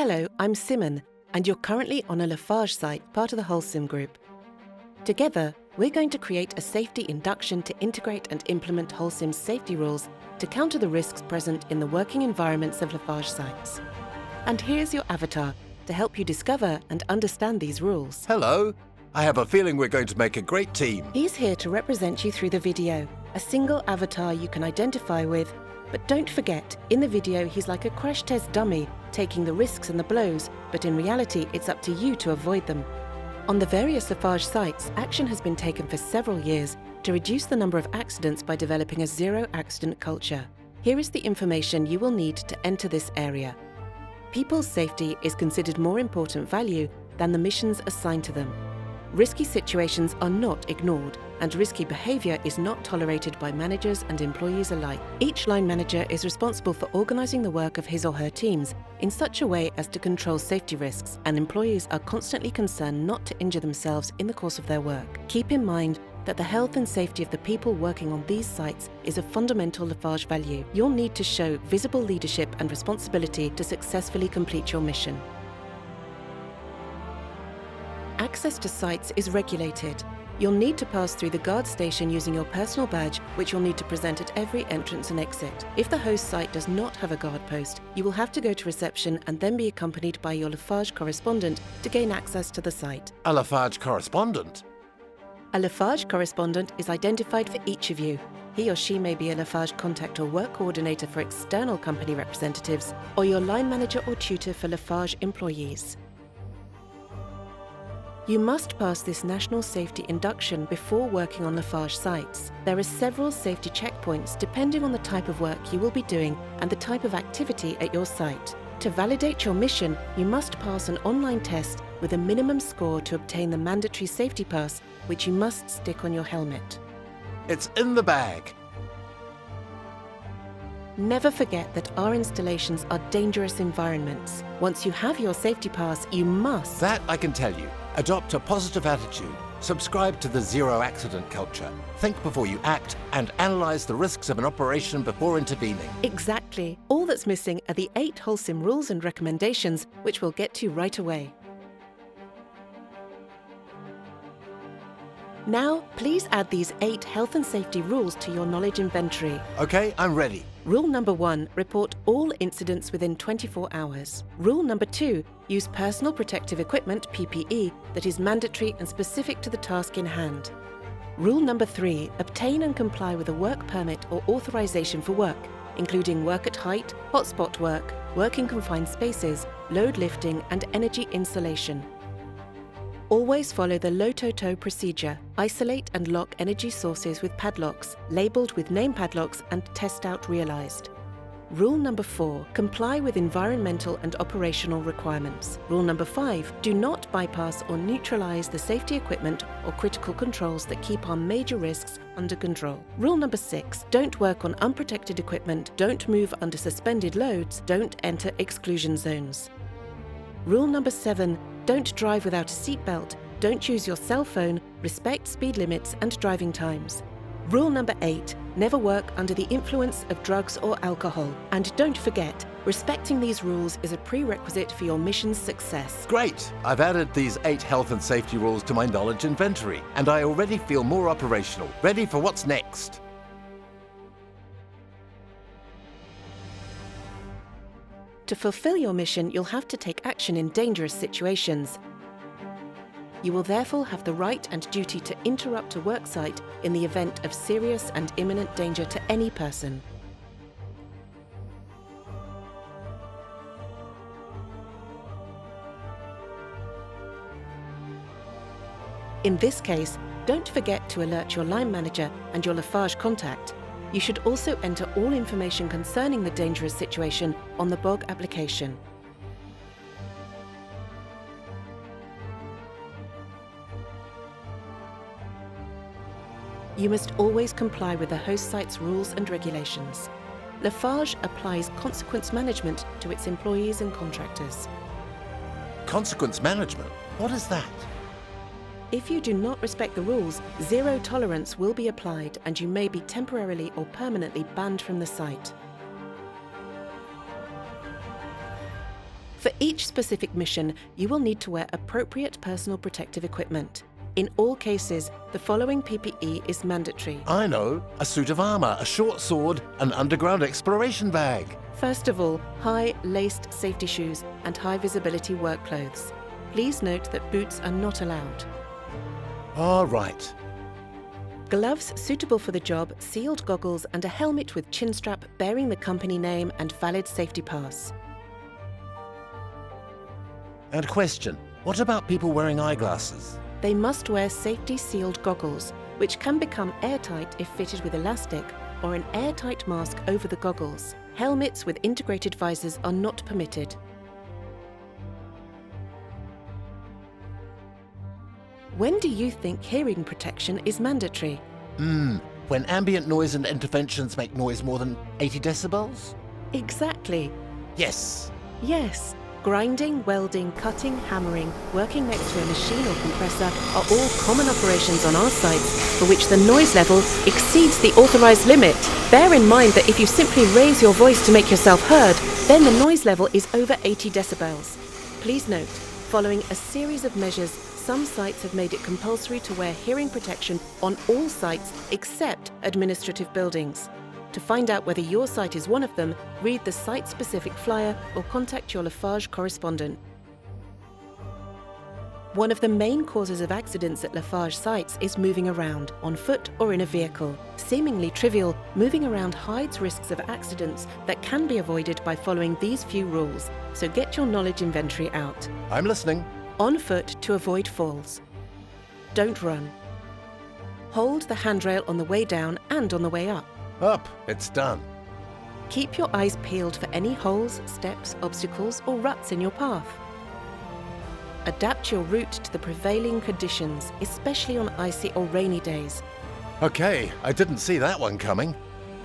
Hello, I'm Simon, and you're currently on a Lafarge site, part of the Holcim Group. Together, we're going to create a safety induction to integrate and implement Holcim's safety rules to counter the risks present in the working environments of Lafarge sites. And here's your avatar to help you discover and understand these rules. Hello. I have a feeling we're going to make a great team. He's here to represent you through the video, a single avatar you can identify with. But don't forget, in the video he's like a crash test dummy, taking the risks and the blows, but in reality it's up to you to avoid them. On the various Lafarge sites, action has been taken for several years to reduce the number of accidents by developing a zero-accident culture. Here is the information you will need to enter this area. People's safety is considered more important value than the missions assigned to them. Risky situations are not ignored, and risky behaviour is not tolerated by managers and employees alike. Each line manager is responsible for organising the work of his or her teams in such a way as to control safety risks, and employees are constantly concerned not to injure themselves in the course of their work. Keep in mind that the health and safety of the people working on these sites is a fundamental Lafarge value. You'll need to show visible leadership and responsibility to successfully complete your mission. Access to sites is regulated. You'll need to pass through the guard station using your personal badge, which you'll need to present at every entrance and exit. If the host site does not have a guard post, you will have to go to reception and then be accompanied by your Lafarge correspondent to gain access to the site. A Lafarge correspondent? A Lafarge correspondent is identified for each of you. He or she may be a Lafarge contact or work coordinator for external company representatives, or your line manager or tutor for Lafarge employees. You must pass this national safety induction before working on Lafarge sites. There are several safety checkpoints depending on the type of work you will be doing and the type of activity at your site. To validate your mission, you must pass an online test with a minimum score to obtain the mandatory safety pass, which you must stick on your helmet. It's in the bag. Never forget that our installations are dangerous environments. Once you have your safety pass, you must... That I can tell you. Adopt a positive attitude. Subscribe to the zero-accident culture. Think before you act and analyse the risks of an operation before intervening. Exactly. All that's missing are the 8 Holcim rules and recommendations, which we'll get to right away. Now, please add these 8 health and safety rules to your knowledge inventory. OK, I'm ready. Rule number 1, report all incidents within 24 hours. Rule number 2, use personal protective equipment, PPE, that is mandatory and specific to the task in hand. Rule number 3, obtain and comply with a work permit or authorization for work, including work at height, hotspot work in confined spaces, load lifting and energy insulation. Always follow the LOTOTO procedure. Isolate and lock energy sources with padlocks, labelled with name padlocks and test out realised. Rule number 4, comply with environmental and operational requirements. Rule number 5, do not bypass or neutralise the safety equipment or critical controls that keep our major risks under control. Rule number 6, don't work on unprotected equipment, don't move under suspended loads, don't enter exclusion zones. Rule number 7, don't drive without a seatbelt, don't use your cell phone, respect speed limits and driving times. Rule number 8, never work under the influence of drugs or alcohol. And don't forget, respecting these rules is a prerequisite for your mission's success. Great! I've added these 8 health and safety rules to my knowledge inventory, and I already feel more operational, ready for what's next. To fulfill your mission, you'll have to take action in dangerous situations. You will therefore have the right and duty to interrupt a work site in the event of serious and imminent danger to any person. In this case, don't forget to alert your line manager and your Lafarge contact. You should also enter all information concerning the dangerous situation on the BOG application. You must always comply with the host site's rules and regulations. Lafarge applies consequence management to its employees and contractors. Consequence management? What is that? If you do not respect the rules, zero tolerance will be applied and you may be temporarily or permanently banned from the site. For each specific mission, you will need to wear appropriate personal protective equipment. In all cases, the following PPE is mandatory. I know. A suit of armour, a short sword, an underground exploration bag. First of all, high laced safety shoes and high visibility work clothes. Please note that boots are not allowed. All right. Gloves suitable for the job, sealed goggles and a helmet with chin strap bearing the company name and valid safety pass. And question, what about people wearing eyeglasses? They must wear safety sealed goggles, which can become airtight if fitted with elastic, or an airtight mask over the goggles. Helmets with integrated visors are not permitted. When do you think hearing protection is mandatory? When ambient noise and interventions make noise more than 80 decibels? Exactly. Yes. Yes. Grinding, welding, cutting, hammering, working next to a machine or compressor are all common operations on our sites for which the noise level exceeds the authorised limit. Bear in mind that if you simply raise your voice to make yourself heard, then the noise level is over 80 decibels. Please note, following a series of measures, some sites have made it compulsory to wear hearing protection on all sites except administrative buildings. To find out whether your site is one of them, read the site-specific flyer or contact your Lafarge correspondent. One of the main causes of accidents at Lafarge sites is moving around, on foot or in a vehicle. Seemingly trivial, moving around hides risks of accidents that can be avoided by following these few rules, so get your knowledge inventory out. I'm listening. On foot to avoid falls. Don't run. Hold the handrail on the way down and on the way up. Up, it's done. Keep your eyes peeled for any holes, steps, obstacles or ruts in your path. Adapt your route to the prevailing conditions, especially on icy or rainy days. Okay, I didn't see that one coming.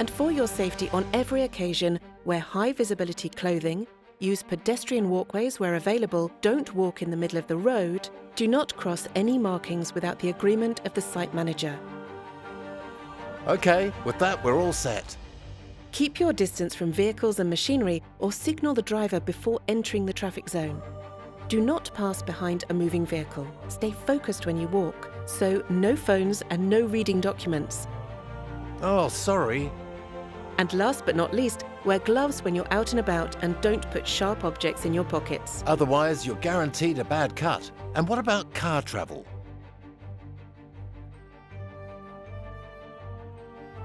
And for your safety on every occasion, wear high visibility clothing, use pedestrian walkways where available, don't walk in the middle of the road, do not cross any markings without the agreement of the site manager. Okay, with that we're all set. Keep your distance from vehicles and machinery or signal the driver before entering the traffic zone. Do not pass behind a moving vehicle. Stay focused when you walk, so no phones and no reading documents. Oh, sorry. And last but not least, wear gloves when you're out and about and don't put sharp objects in your pockets. Otherwise, you're guaranteed a bad cut. And what about car travel?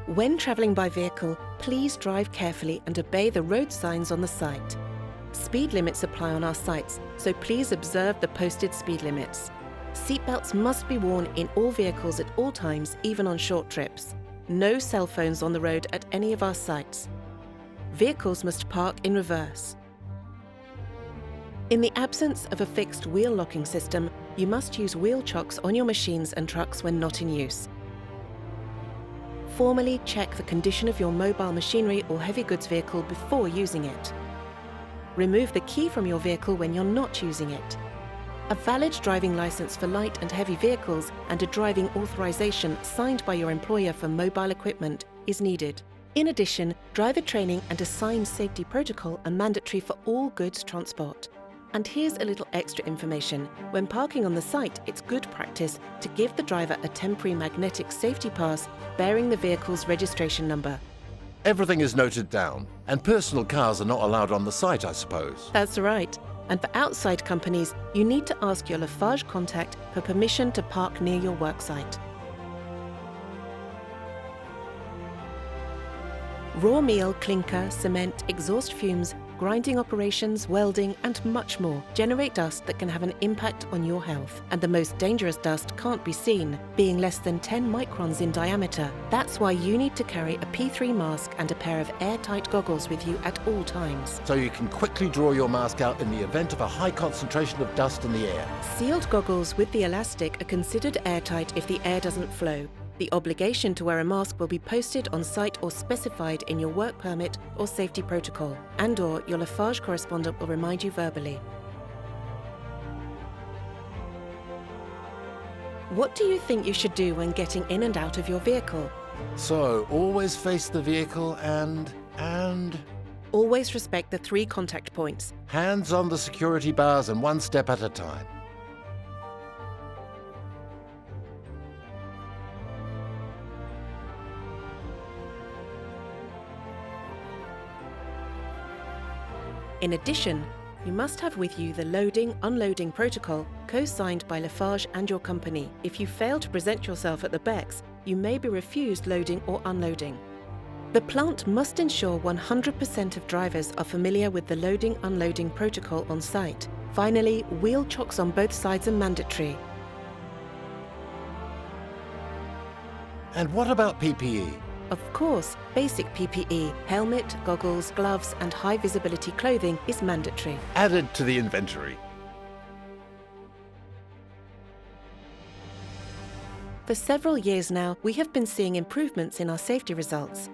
When travelling by vehicle, please drive carefully and obey the road signs on the site. Speed limits apply on our sites, so please observe the posted speed limits. Seatbelts must be worn in all vehicles at all times, even on short trips. No cell phones on the road at any of our sites. Vehicles must park in reverse. In the absence of a fixed wheel locking system, you must use wheel chocks on your machines and trucks when not in use. Formally check the condition of your mobile machinery or heavy goods vehicle before using it. Remove the key from your vehicle when you're not using it. A valid driving license for light and heavy vehicles and a driving authorization signed by your employer for mobile equipment is needed. In addition, driver training and assigned safety protocol are mandatory for all goods transport. And here's a little extra information. When parking on the site, it's good practice to give the driver a temporary magnetic safety pass bearing the vehicle's registration number. Everything is noted down, and personal cars are not allowed on the site, I suppose. That's right. And for outside companies, you need to ask your Lafarge contact for permission to park near your worksite. Raw meal, clinker, cement, exhaust fumes, grinding operations, welding, and much more generate dust that can have an impact on your health. And the most dangerous dust can't be seen, being less than 10 microns in diameter. That's why you need to carry a P3 mask and a pair of airtight goggles with you at all times. So you can quickly draw your mask out in the event of a high concentration of dust in the air. Sealed goggles with the elastic are considered airtight if the air doesn't flow. The obligation to wear a mask will be posted on site or specified in your work permit or safety protocol, and/or your Lafarge correspondent will remind you verbally. What do you think you should do when getting in and out of your vehicle? So, always face the vehicle and... Always respect the 3 contact points. Hands on the security bars and one step at a time. In addition, you must have with you the loading-unloading protocol co-signed by Lafarge and your company. If you fail to present yourself at the BECS, you may be refused loading or unloading. The plant must ensure 100% of drivers are familiar with the loading-unloading protocol on site. Finally, wheel chocks on both sides are mandatory. And what about PPE? Of course, basic PPE, helmet, goggles, gloves and high-visibility clothing is mandatory. Added to the inventory. For several years now, we have been seeing improvements in our safety results.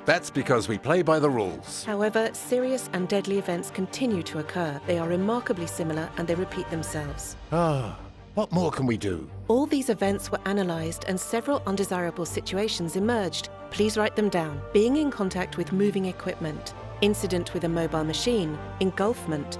That's because we play by the rules. However, serious and deadly events continue to occur. They are remarkably similar and they repeat themselves. What more can we do? All these events were analysed and several undesirable situations emerged. Please write them down. Being in contact with moving equipment, incident with a mobile machine, engulfment,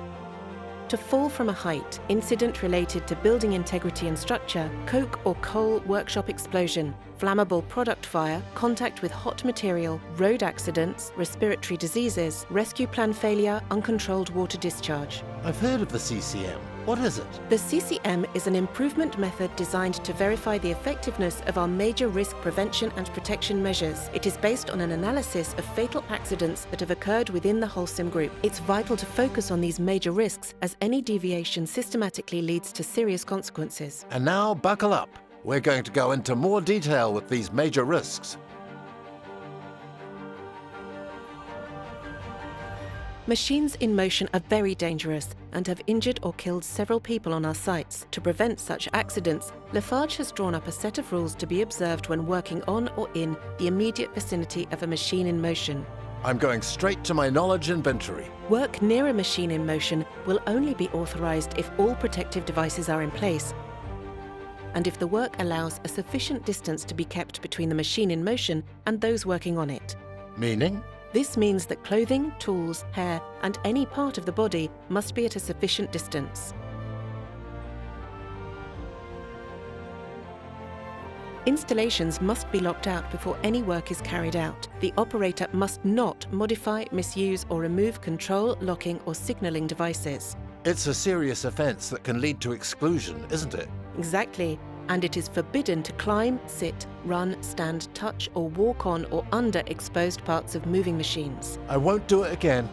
to fall from a height, incident related to building integrity and structure, coke or coal workshop explosion, flammable product fire, contact with hot material, road accidents, respiratory diseases, rescue plan failure, uncontrolled water discharge. I've heard of the CCM. What is it? The CCM is an improvement method designed to verify the effectiveness of our major risk prevention and protection measures. It is based on an analysis of fatal accidents that have occurred within the Holcim Group. It's vital to focus on these major risks, as any deviation systematically leads to serious consequences. And now, buckle up. We're going to go into more detail with these major risks. Machines in motion are very dangerous and have injured or killed several people on our sites. To prevent such accidents, Lafarge has drawn up a set of rules to be observed when working on or in the immediate vicinity of a machine in motion. I'm going straight to my knowledge inventory. Work near a machine in motion will only be authorised if all protective devices are in place and if the work allows a sufficient distance to be kept between the machine in motion and those working on it. Meaning? This means that clothing, tools, hair and any part of the body must be at a sufficient distance. Installations must be locked out before any work is carried out. The operator must not modify, misuse or remove control, locking or signalling devices. It's a serious offence that can lead to exclusion, isn't it? Exactly. And it is forbidden to climb, sit, run, stand, touch or walk on or under exposed parts of moving machines. I won't do it again.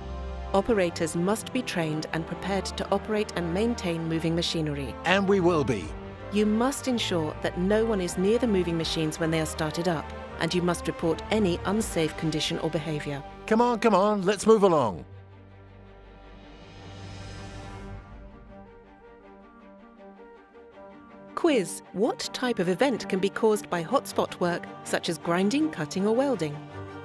Operators must be trained and prepared to operate and maintain moving machinery. And we will be. You must ensure that no one is near the moving machines when they are started up, and you must report any unsafe condition or behaviour. Come on, let's move along. Quiz. What type of event can be caused by hotspot work, such as grinding, cutting or welding?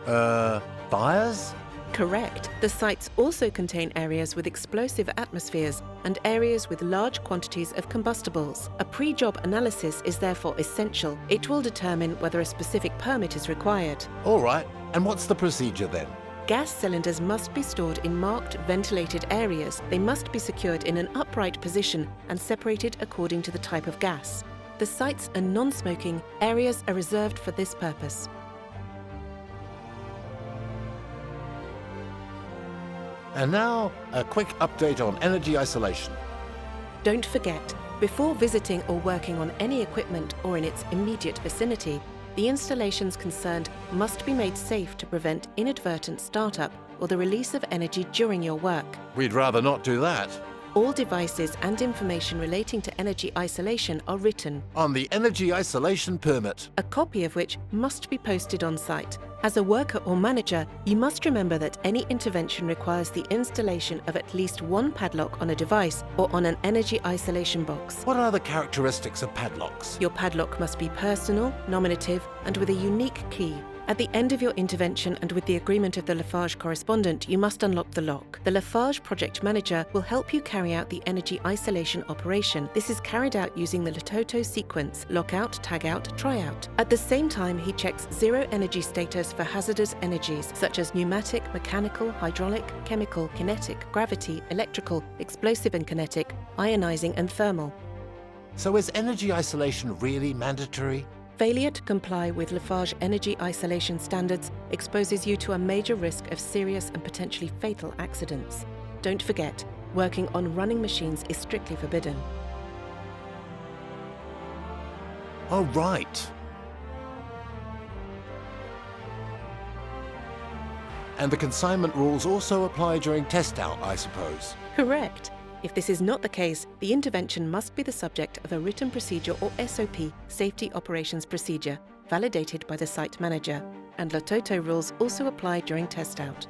Fires? Correct. The sites also contain areas with explosive atmospheres and areas with large quantities of combustibles. A pre-job analysis is therefore essential. It will determine whether a specific permit is required. All right. And what's the procedure then? Gas cylinders must be stored in marked, ventilated areas. They must be secured in an upright position and separated according to the type of gas. The sites are non-smoking. Areas are reserved for this purpose. And now, a quick update on energy isolation. Don't forget, before visiting or working on any equipment or in its immediate vicinity, the installations concerned must be made safe to prevent inadvertent startup or the release of energy during your work. We'd rather not do that. All devices and information relating to energy isolation are written On the energy isolation permit. a copy of which must be posted on site. As a worker or manager, you must remember that any intervention requires the installation of at least one padlock on a device or on an energy isolation box. What are the characteristics of padlocks? Your padlock must be personal, nominative, and with a unique key. At the end of your intervention and with the agreement of the Lafarge correspondent, you must unlock the lock. The Lafarge project manager will help you carry out the energy isolation operation. This is carried out using the Latoto sequence: lockout, tagout, tryout. At the same time, he checks zero energy status for hazardous energies such as pneumatic, mechanical, hydraulic, chemical, kinetic, gravity, electrical, explosive and kinetic, ionizing and thermal. So is energy isolation really mandatory? Failure to comply with Lafarge energy isolation standards exposes you to a major risk of serious and potentially fatal accidents. Don't forget, working on running machines is strictly forbidden. Oh, right. And the consignment rules also apply during test out, I suppose. Correct. If this is not the case, the intervention must be the subject of a written procedure or SOP, Safety Operations Procedure, validated by the site manager, and Latoto rules also apply during test out.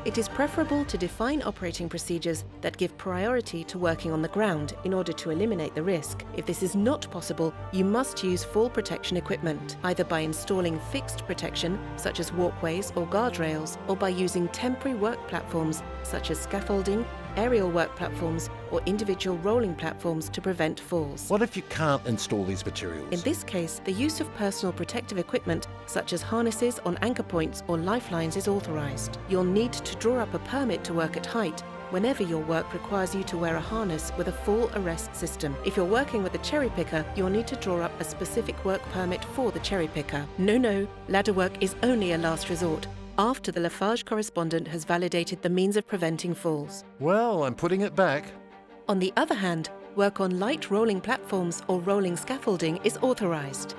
It is preferable to define operating procedures that give priority to working on the ground in order to eliminate the risk. If this is not possible, you must use fall protection equipment, either by installing fixed protection, such as walkways or guardrails, or by using temporary work platforms, such as scaffolding, aerial work platforms, or individual rolling platforms to prevent falls. What if you can't install these materials? In this case, the use of personal protective equipment, such as harnesses on anchor points or lifelines, is authorised. You'll need to draw up a permit to work at height whenever your work requires you to wear a harness with a fall arrest system. If you're working with a cherry picker, you'll need to draw up a specific work permit for the cherry picker. No, ladder work is only a last resort, after the Lafarge correspondent has validated the means of preventing falls. Well, I'm putting it back. On the other hand, work on light rolling platforms or rolling scaffolding is authorised.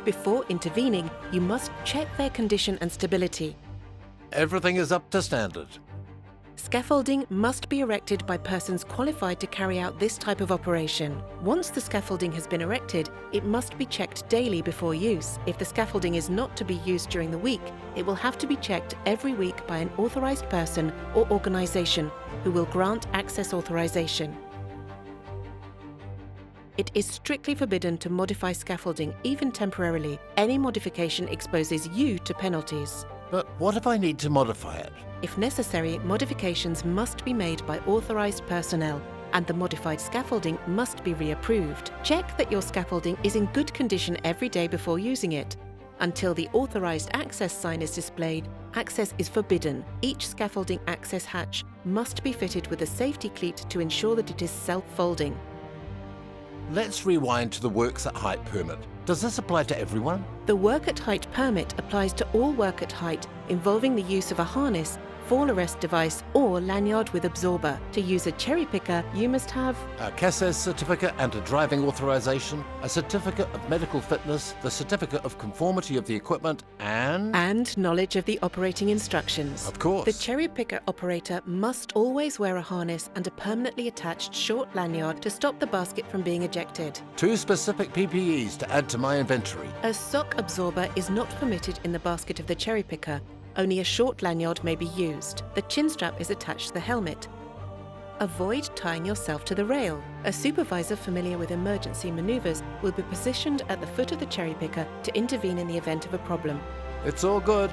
Before intervening, you must check their condition and stability. Everything is up to standard. Scaffolding must be erected by persons qualified to carry out this type of operation. Once the scaffolding has been erected, it must be checked daily before use. If the scaffolding is not to be used during the week, it will have to be checked every week by an authorised person or organisation who will grant access authorisation. It is strictly forbidden to modify scaffolding, even temporarily. Any modification exposes you to penalties. But what if I need to modify it? If necessary, modifications must be made by authorised personnel, and the modified scaffolding must be reapproved. Check that your scaffolding is in good condition every day before using it. Until the authorised access sign is displayed, access is forbidden. Each scaffolding access hatch must be fitted with a safety cleat to ensure that it is self-folding. Let's rewind to the Works at Height permit. Does this apply to everyone? The Work at Height permit applies to all work at height involving the use of a harness, fall arrest device or lanyard with absorber. To use a cherry picker, you must have A CASES certificate and a driving authorization, a certificate of medical fitness, the certificate of conformity of the equipment, and knowledge of the operating instructions. Of course. The cherry picker operator must always wear a harness and a permanently attached short lanyard to stop the basket from being ejected. 2 specific PPEs to add to my inventory. A sock absorber is not permitted in the basket of the cherry picker. Only a short lanyard may be used. The chin strap is attached to the helmet. Avoid tying yourself to the rail. A supervisor familiar with emergency maneuvers will be positioned at the foot of the cherry picker to intervene in the event of a problem. It's all good.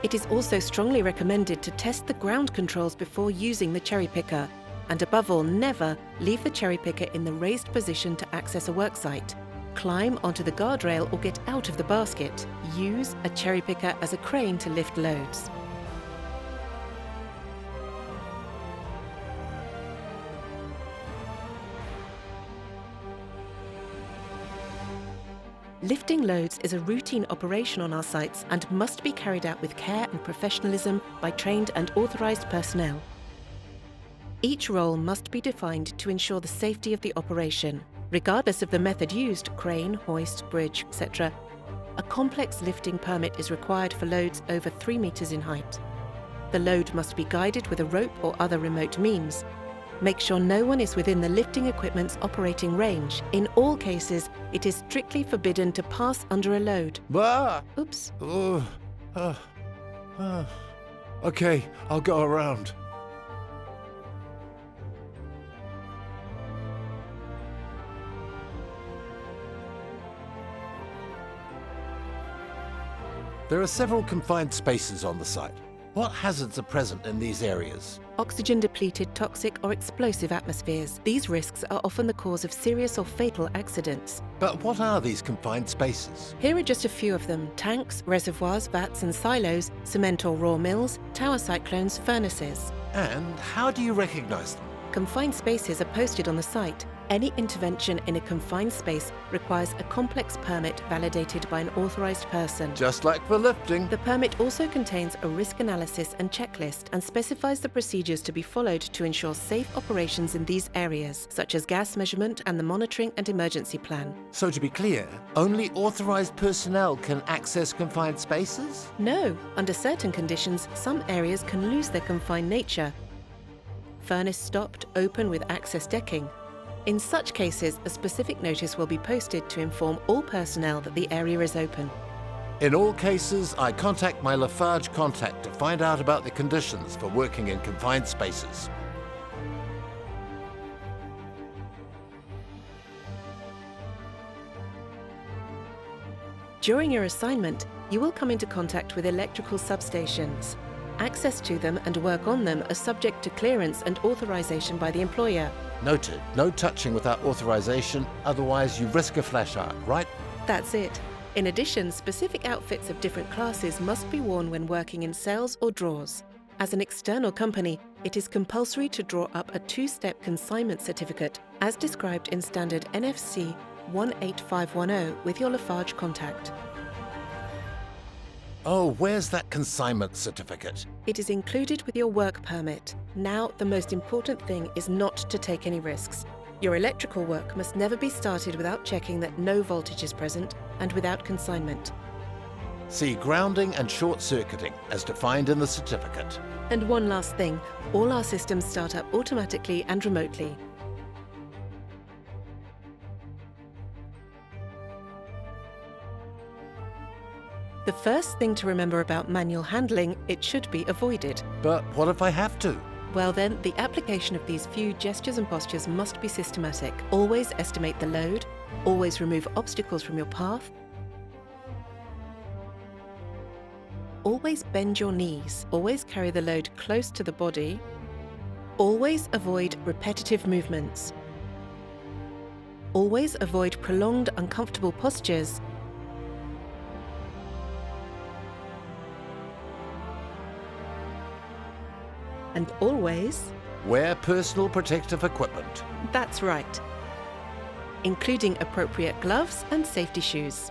It is also strongly recommended to test the ground controls before using the cherry picker. And above all, never leave the cherry picker in the raised position to access a worksite. Climb onto the guardrail or get out of the basket. Use a cherry picker as a crane to lift loads. Lifting loads is a routine operation on our sites and must be carried out with care and professionalism by trained and authorised personnel. Each role must be defined to ensure the safety of the operation. Regardless of the method used, crane, hoist, bridge, etc., a complex lifting permit is required for loads over 3 meters in height. The load must be guided with a rope or other remote means. Make sure no one is within the lifting equipment's operating range. In all cases, it is strictly forbidden to pass under a load. Ah! Oops. Okay, I'll go around. There are several confined spaces on the site. What hazards are present in these areas? Oxygen-depleted, toxic or explosive atmospheres. These risks are often the cause of serious or fatal accidents. But what are these confined spaces? Here are just a few of them: tanks, reservoirs, vats and silos, cement or raw mills, tower cyclones, furnaces. And how do you recognize them? Confined spaces are posted on the site. Any intervention in a confined space requires a complex permit validated by an authorised person. Just like for lifting. The permit also contains a risk analysis and checklist and specifies the procedures to be followed to ensure safe operations in these areas, such as gas measurement and the monitoring and emergency plan. So to be clear, only authorised personnel can access confined spaces? No, under certain conditions, some areas can lose their confined nature. Furnace stopped, open with access decking. In such cases, a specific notice will be posted to inform all personnel that the area is open. In all cases, I contact my Lafarge contact to find out about the conditions for working in confined spaces. During your assignment, you will come into contact with electrical substations. Access to them and work on them are subject to clearance and authorization by the employer. Noted. No touching without authorization, otherwise you risk a flash arc, right? That's it. In addition, specific outfits of different classes must be worn when working in cells or drawers. As an external company, it is compulsory to draw up a two-step consignment certificate, as described in Standard NFC 18510 with your Lafarge contact. Oh, where's that consignment certificate? It is included with your work permit. Now, the most important thing is not to take any risks. Your electrical work must never be started without checking that no voltage is present and without consignment. See grounding and short-circuiting as defined in the certificate. And one last thing, all our systems start up automatically and remotely. The first thing to remember about manual handling, it should be avoided. But what if I have to? Well then, the application of these few gestures and postures must be systematic. Always estimate the load, always remove obstacles from your path, always bend your knees, always carry the load close to the body, always avoid repetitive movements, always avoid prolonged uncomfortable postures, and always wear personal protective equipment. That's right, including appropriate gloves and safety shoes.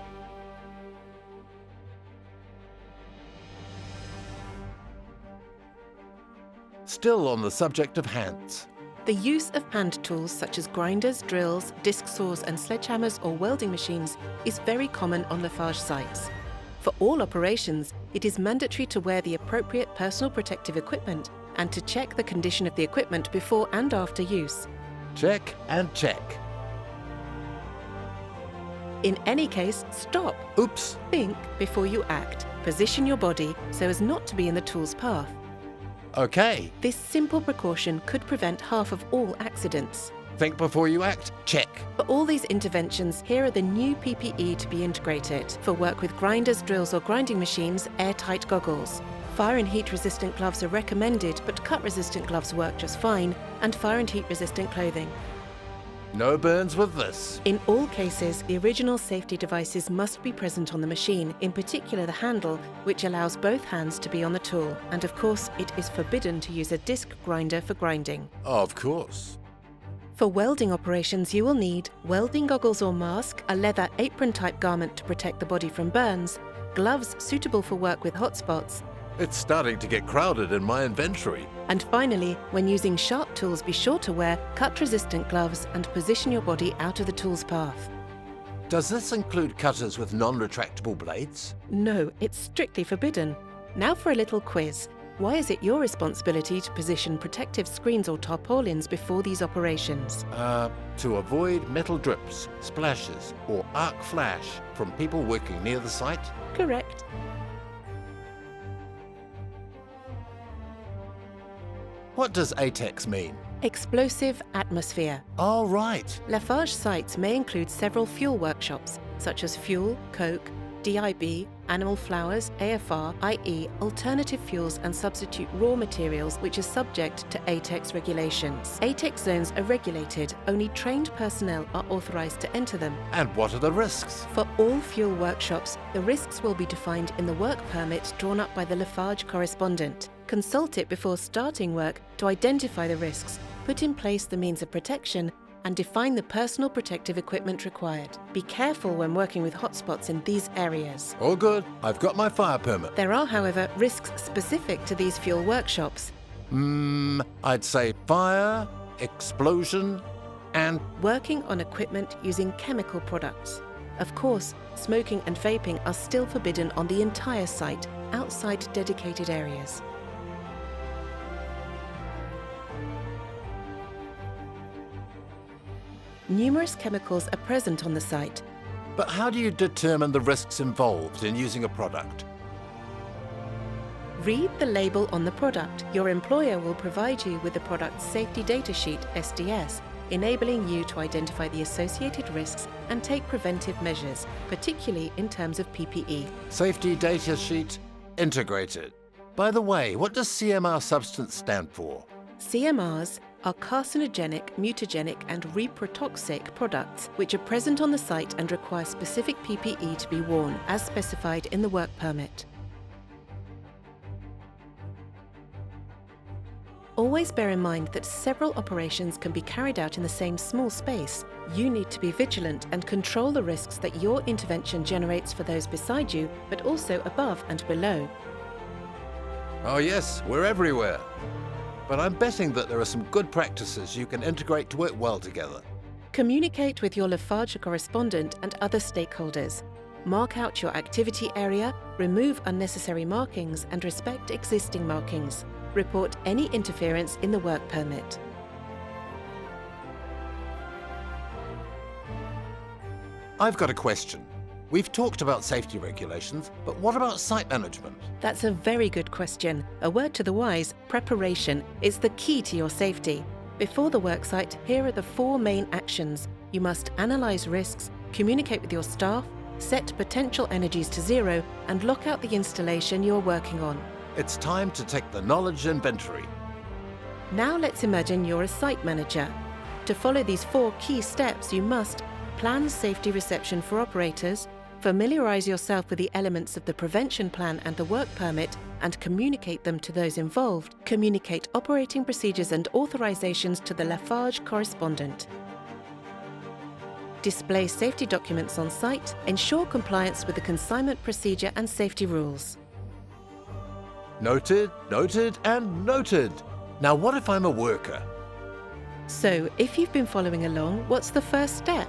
Still on the subject of hands. The use of hand tools such as grinders, drills, disc saws and sledgehammers or welding machines is very common on Lafarge sites. For all operations, it is mandatory to wear the appropriate personal protective equipment and to check the condition of the equipment before and after use. Check and check. In any case, stop. Oops. Think before you act. Position your body so as not to be in the tool's path. Okay. This simple precaution could prevent half of all accidents. Think before you act. Check. For all these interventions, here are the new PPE to be integrated. For work with grinders, drills or grinding machines, airtight goggles. Fire and heat resistant gloves are recommended, but cut resistant gloves work just fine, and fire and heat resistant clothing. No burns with this. In all cases, the original safety devices must be present on the machine, in particular the handle, which allows both hands to be on the tool. And of course, it is forbidden to use a disc grinder for grinding. Of course. For welding operations, you will need welding goggles or mask, a leather apron-type garment to protect the body from burns, gloves suitable for work with hot spots, It's starting to get crowded in my inventory. and finally, when using sharp tools, be sure to wear cut-resistant gloves and position your body out of the tool's path. Does this include cutters with non-retractable blades? No, it's strictly forbidden. Now for a little quiz. Why is it your responsibility to position protective screens or tarpaulins before these operations? To avoid metal drips, splashes, or arc flash from people working near the site? Correct. What does ATEX mean? Explosive atmosphere. Oh, right. Lafarge sites may include several fuel workshops, such as fuel, coke, DIB, animal flours, AFR, i.e. alternative fuels and substitute raw materials which are subject to ATEX regulations. ATEX zones are regulated, only trained personnel are authorised to enter them. And what are the risks? For all fuel workshops, the risks will be defined in the work permit drawn up by the Lafarge correspondent. Consult it before starting work to identify the risks, put in place the means of protection, and define the personal protective equipment required. Be careful when working with hotspots in these areas. All good. I've got my fire permit. There are, however, risks specific to these fuel workshops. I'd say fire, explosion, and Working on equipment using chemical products. Of course, smoking and vaping are still forbidden on the entire site, outside dedicated areas. Numerous chemicals are present on the site. But how do you determine the risks involved in using a product? Read the label on the product. Your employer will provide you with the product's Safety Data Sheet, SDS, enabling you to identify the associated risks and take preventive measures, particularly in terms of PPE. Safety Data Sheet integrated. By the way, what does CMR substance stand for? CMRs are carcinogenic, mutagenic and reprotoxic products which are present on the site and require specific PPE to be worn as specified in the work permit. Always bear in mind that several operations can be carried out in the same small space. You need to be vigilant and control the risks that your intervention generates for those beside you, but also above and below. Oh yes, we're everywhere. But I'm betting that there are some good practices you can integrate to work well together. Communicate with your Lafarge correspondent and other stakeholders. Mark out your activity area, remove unnecessary markings and respect existing markings. Report any interference in the work permit. I've got a question. We've talked about safety regulations, but what about site management? That's a very good question. A word to the wise, preparation is the key to your safety. Before the worksite, here are the 4 main actions. You must analyse risks, communicate with your staff, set potential energies to 0, and lock out the installation you're working on. It's time to take the knowledge inventory. Now let's imagine you're a site manager. To follow these 4 key steps, you must plan safety reception for operators, familiarise yourself with the elements of the prevention plan and the work permit and communicate them to those involved. Communicate operating procedures and authorisations to the Lafarge correspondent. Display safety documents on site. Ensure compliance with the consignment procedure and safety rules. Noted, noted, and noted. Now what if I'm a worker? So, if you've been following along, what's the first step?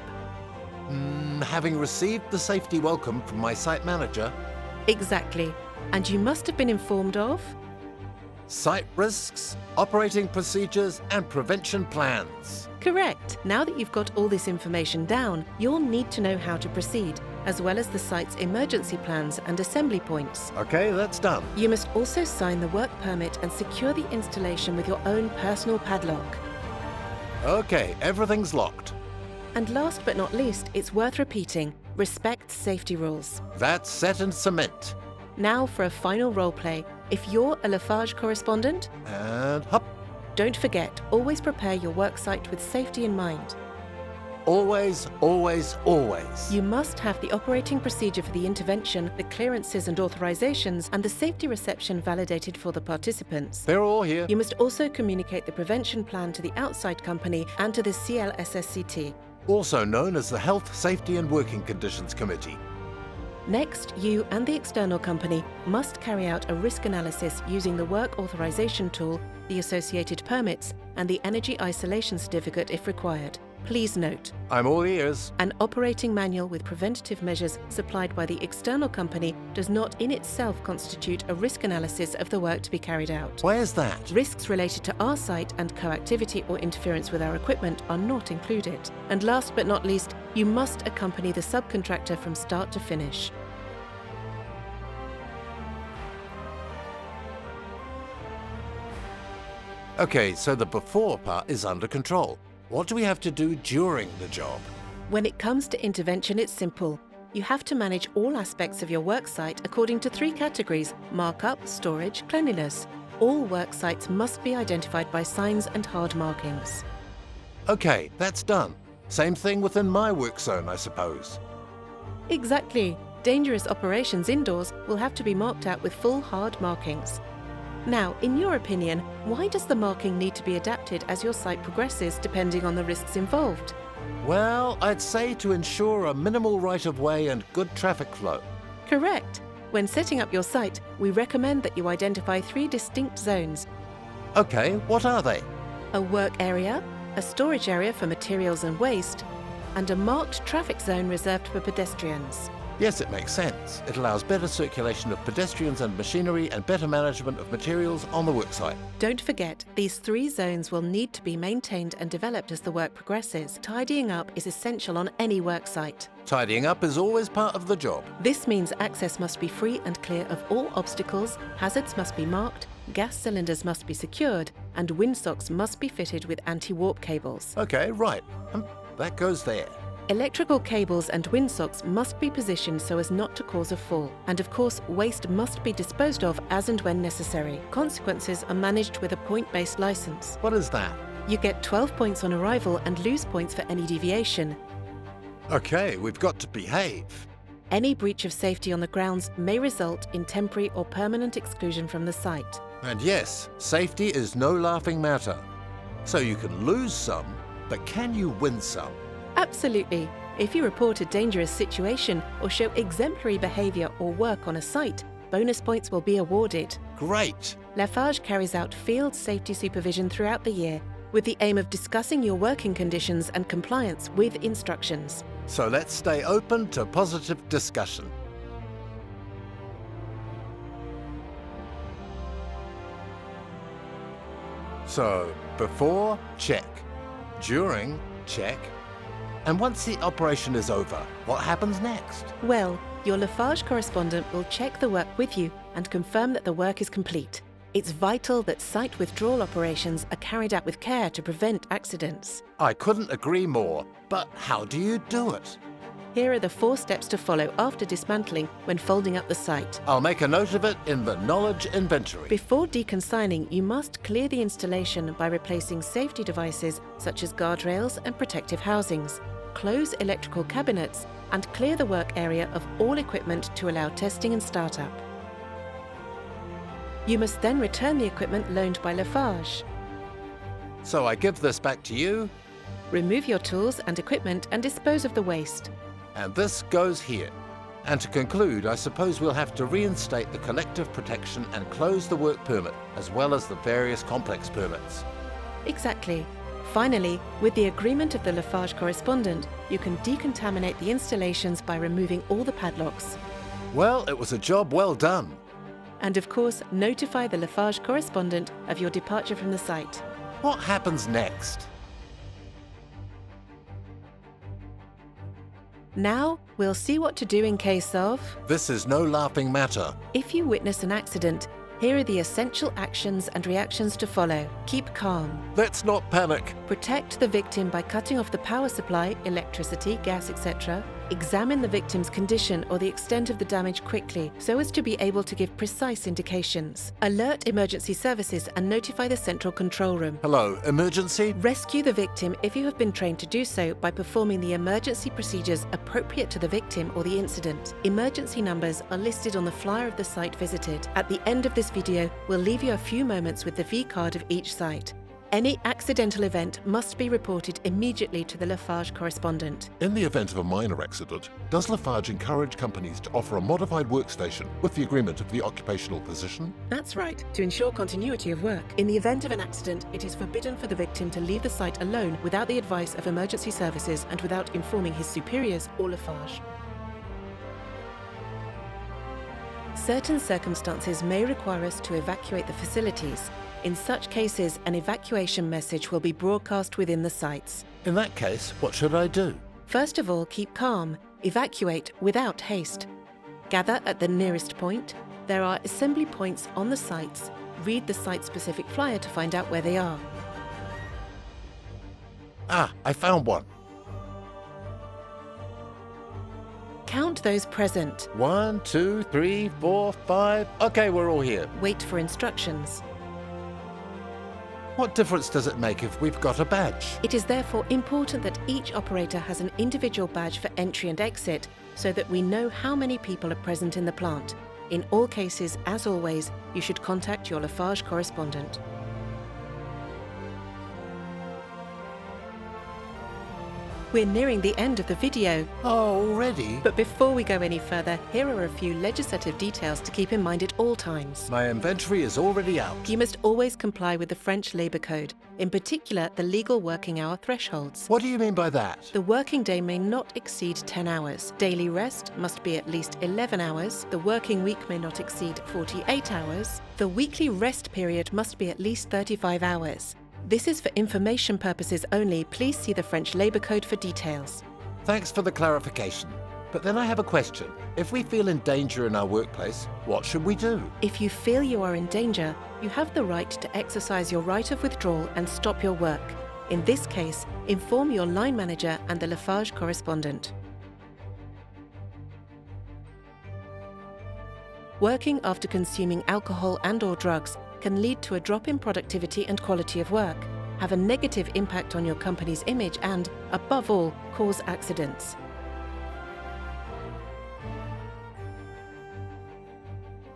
Having received the safety welcome from my site manager, Exactly. And you must have been informed of site risks, operating procedures, and prevention plans. Correct. Now that you've got all this information down, you'll need to know how to proceed, as well as the site's emergency plans and assembly points. Okay, that's done. You must also sign the work permit and secure the installation with your own personal padlock. Okay, everything's locked. And last but not least, it's worth repeating, respect safety rules. That's set in cement. Now for a final role play. If you're a Lafarge correspondent, And hop. don't forget, always prepare your work site with safety in mind. Always, always, always. You must have the operating procedure for the intervention, the clearances and authorisations, and the safety reception validated for the participants. They're all here. You must also communicate the prevention plan to the outside company and to the CLSSCT. Also known as the Health, Safety and Working Conditions Committee. Next, you and the external company must carry out a risk analysis using the work authorisation tool, the associated permits, and the energy isolation certificate if required. Please note, I'm all ears. an operating manual with preventative measures supplied by the external company does not in itself constitute a risk analysis of the work to be carried out. Where's that? Risks related to our site and coactivity or interference with our equipment are not included. And last but not least, you must accompany the subcontractor from start to finish. Okay, so the before part is under control. What do we have to do during the job? When it comes to intervention, it's simple. you have to manage all aspects of your work site according to 3 categories: markup, storage, cleanliness. All work sites must be identified by signs and hard markings. Okay, that's done. Same thing within my work zone, I suppose. Exactly. Dangerous operations indoors will have to be marked out with full hard markings. Now, in your opinion, why does the marking need to be adapted as your site progresses depending on the risks involved? Well, I'd say to ensure a minimal right-of-way and good traffic flow. Correct. When setting up your site, we recommend that you identify 3 distinct zones: Okay, what are they? a work area, a storage area for materials and waste, and a marked traffic zone reserved for pedestrians. Yes, it makes sense. It allows better circulation of pedestrians and machinery and better management of materials on the worksite. Don't forget, these 3 zones will need to be maintained and developed as the work progresses. Tidying up is essential on any work site. Tidying up is always part of the job. This means access must be free and clear of all obstacles, hazards must be marked, gas cylinders must be secured, and windsocks must be fitted with anti-warp cables. Okay, right. That goes there. Electrical cables and windsocks must be positioned so as not to cause a fall. And of course, waste must be disposed of as and when necessary. Consequences are managed with a point-based license. What is that? You get 12 points on arrival and lose points for any deviation. Okay, we've got to behave. Any breach of safety on the grounds may result in temporary or permanent exclusion from the site. And yes, safety is no laughing matter. So you can lose some, but can you win some? Absolutely. If you report a dangerous situation or show exemplary behaviour or work on a site, bonus points will be awarded. Great! Lafarge carries out field safety supervision throughout the year with the aim of discussing your working conditions and compliance with instructions. So let's stay open to positive discussion. So, before, check. During, check. And once the operation is over, what happens next? Well, your Lafarge correspondent will check the work with you and confirm that the work is complete. It's vital that site withdrawal operations are carried out with care to prevent accidents. I couldn't agree more, but how do you do it? Here are the 4 steps to follow after dismantling when folding up the site. I'll make a note of it in the knowledge inventory. Before deconsigning, you must clear the installation by replacing safety devices such as guardrails and protective housings. Close electrical cabinets and clear the work area of all equipment to allow testing and startup. You must then return the equipment loaned by Lafarge. So I give this back to you, Remove your tools and equipment and dispose of the waste. and this goes here. And to conclude, I suppose we'll have to reinstate the collective protection and close the work permit, as well as the various complex permits. Exactly. Finally, with the agreement of the Lafarge correspondent, you can decontaminate the installations by removing all the padlocks. Well, it was a job well done. And of course, notify the Lafarge correspondent of your departure from the site. What happens next? Now, we'll see what to do in case of... This is no laughing matter. If you witness an accident, here are the essential actions and reactions to follow. Keep calm. Let's not panic. Protect the victim by cutting off the power supply, electricity, gas, etc. Examine the victim's condition or the extent of the damage quickly so as to be able to give precise indications. Alert emergency services and notify the central control room. Hello, emergency? Rescue the victim if you have been trained to do so by performing the emergency procedures appropriate to the victim or the incident. Emergency numbers are listed on the flyer of the site visited. At the end of this video, we'll leave you a few moments with the V-card of each site. Any accidental event must be reported immediately to the Lafarge correspondent. In the event of a minor accident, does Lafarge encourage companies to offer a modified workstation with the agreement of the occupational physician? That's right, to ensure continuity of work. In the event of an accident, it is forbidden for the victim to leave the site alone without the advice of emergency services and without informing his superiors or Lafarge. Certain circumstances may require us to evacuate the facilities. In such cases, an evacuation message will be broadcast within the sites. In that case, what should I do? First of all, keep calm. Evacuate without haste. Gather at the nearest point. There are assembly points on the sites. Read the site-specific flyer to find out where they are. Ah, I found one. Count those present. 1, 2, 3, 4, 5. Okay, we're all here. Wait for instructions. What difference does it make if we've got a badge? It is therefore important that each operator has an individual badge for entry and exit so that we know how many people are present in the plant. In all cases, as always, you should contact your Lafarge correspondent. We're nearing the end of the video, Oh, already? but before we go any further, here are a few legislative details to keep in mind at all times. My inventory is already out. You must always comply with the French Labour Code, in particular the legal working hour thresholds. What do you mean by that? The working day may not exceed 10 hours. Daily rest must be at least 11 hours. The working week may not exceed 48 hours. The weekly rest period must be at least 35 hours. This is for information purposes only. Please see the French Labour Code for details. Thanks for the clarification. But then I have a question. If we feel in danger in our workplace, what should we do? If you feel you are in danger, you have the right to exercise your right of withdrawal and stop your work. In this case, inform your line manager and the Lafarge correspondent. Working after consuming alcohol and/or drugs can lead to a drop in productivity and quality of work, have a negative impact on your company's image and, above all, cause accidents.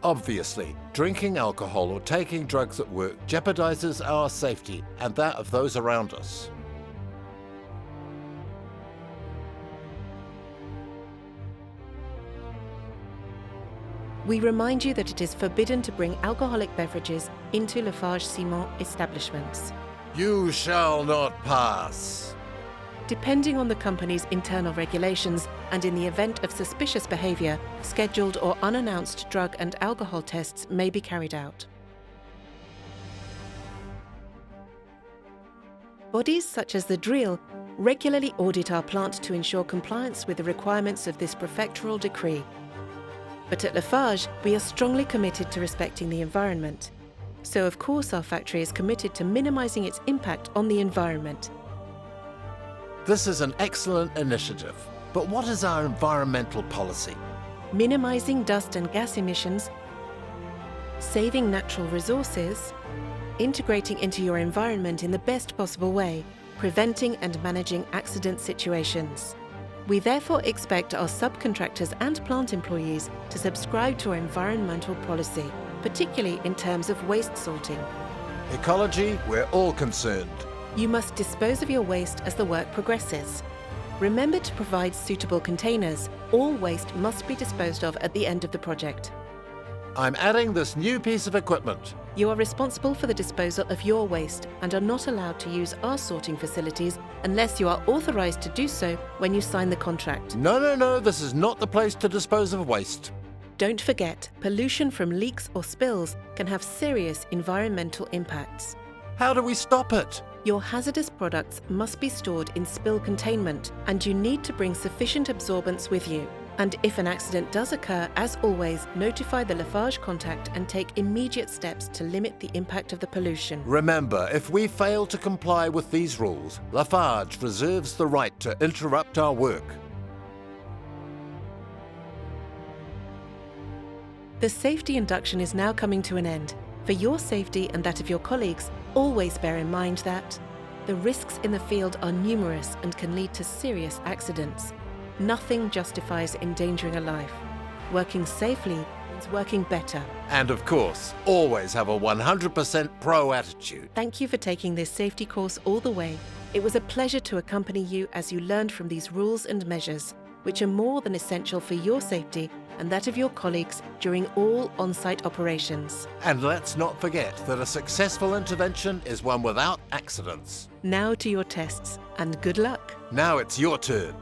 Obviously, drinking alcohol or taking drugs at work jeopardizes our safety and that of those around us. We remind you that it is forbidden to bring alcoholic beverages into Lafarge Cement establishments. You shall not pass. Depending on the company's internal regulations and in the event of suspicious behaviour, scheduled or unannounced drug and alcohol tests may be carried out. Bodies such as the DRIL regularly audit our plant to ensure compliance with the requirements of this prefectural decree. But at Lafarge, we are strongly committed to respecting the environment. So of course our factory is committed to minimising its impact on the environment. This is an excellent initiative. But what is our environmental policy? Minimising dust and gas emissions, saving natural resources, integrating into your environment in the best possible way, preventing and managing accident situations. We therefore expect our subcontractors and plant employees to subscribe to our environmental policy, particularly in terms of waste sorting. Ecology, we're all concerned. You must dispose of your waste as the work progresses. Remember to provide suitable containers. All waste must be disposed of at the end of the project. I'm adding this new piece of equipment. You are responsible for the disposal of your waste and are not allowed to use our sorting facilities unless you are authorised to do so when you sign the contract. No, this is not the place to dispose of waste. Don't forget, pollution from leaks or spills can have serious environmental impacts. How do we stop it? Your hazardous products must be stored in spill containment, and you need to bring sufficient absorbents with you. And if an accident does occur, as always, notify the Lafarge contact and take immediate steps to limit the impact of the pollution. Remember, if we fail to comply with these rules, Lafarge reserves the right to interrupt our work. The safety induction is now coming to an end. For your safety and that of your colleagues, always bear in mind that the risks in the field are numerous and can lead to serious accidents. Nothing justifies endangering a life. Working safely means working better. And of course, always have a 100% pro attitude. Thank you for taking this safety course all the way. It was a pleasure to accompany you as you learned from these rules and measures, which are more than essential for your safety and that of your colleagues during all on-site operations. And let's not forget that a successful intervention is one without accidents. Now to your tests, and good luck. Now it's your turn.